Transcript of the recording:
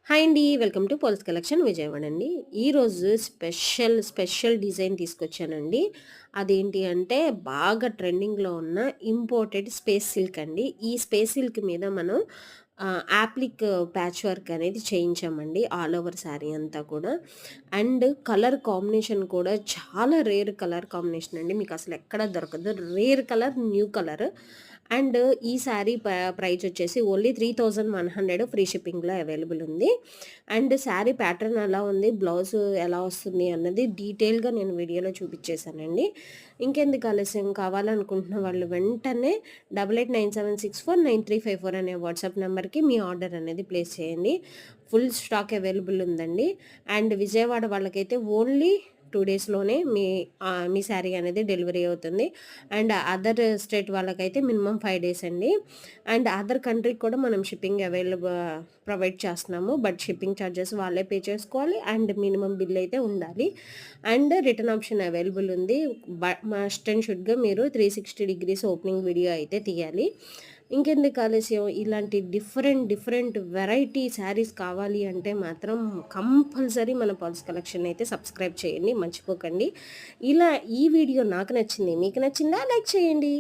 Hi అండి. Welcome to poles collection Vijayawada అండి. ఈరోజు స్పెషల్ డిజైన్ తీసుకొచ్చానండి. అదేంటి అంటే బాగా ట్రెండింగ్‌లో ఉన్న ఇంపోర్టెడ్ స్పేస్ సిల్క్ అండి. ఈ స్పేస్ సిల్క్ మీద మనం యాప్లిక్ ప్యాచ్ వర్క్ అనేది చేయించామండి. ఆల్ ఓవర్ శారీ అంతా కూడా. అండ్ కలర్ కాంబినేషన్ కూడా చాలా రేర్ కలర్ కాంబినేషన్ అండి. మీకు అసలు ఎక్కడ దొరకదు. Rare colour, new colour. And ఈ శారీ ప్రైస్ వచ్చేసి ఓన్లీ 3100 ఫ్రీ షిప్పింగ్‌లో అవైలబుల్ ఉంది. అండ్ శారీ ప్యాటర్న్ ఎలా ఉంది, బ్లౌజ్ ఎలా వస్తుంది అన్నది డీటెయిల్‌గా నేను వీడియోలో చూపించేశానండి. ఇంకెందుకు ఆలస్యం, కావాలనుకుంటున్న వాళ్ళు వెంటనే 8897649354 అనే వాట్సాప్ నెంబర్‌కి మీ ఆర్డర్ అనేది ప్లేస్ చేయండి. ఫుల్ స్టాక్ అవైలబుల్ ఉందండి. అండ్ విజయవాడ వాళ్ళకైతే ఓన్లీ 2 డేస్‌లోనే మీ శారీ అనేది డెలివరీ అవుతుంది. అండ్ అదర్ స్టేట్ వాళ్ళకైతే మినిమమ్ 5 డేస్ అండి. అండ్ అదర్ కంట్రీకి కూడా మనం షిప్పింగ్ ప్రొవైడ్ చేస్తున్నాము. బట్ షిప్పింగ్ ఛార్జెస్ వాళ్ళే పే చేసుకోవాలి. అండ్ మినిమమ్ బిల్ అయితే ఉండాలి. అండ్ రిటర్న్ ఆప్షన్ అవైలబుల్ ఉంది. మస్ట్ అండ్ షుడ్‌గా మీరు 360 డిగ్రీస్ ఓపెనింగ్ వీడియో అయితే తీయాలి. ఇంకెందుకు ఆలస్యం, ఇలాంటి డిఫరెంట్ వెరైటీ శారీస్ కావాలి అంటే మాత్రం కంపల్సరీ మన పల్స్ కలెక్షన్ అయితే సబ్స్క్రైబ్ చేయండి, మర్చిపోకండి. ఇలా ఈ వీడియో నాకు నచ్చింది, మీకు నచ్చిందా? లైక్ చేయండి.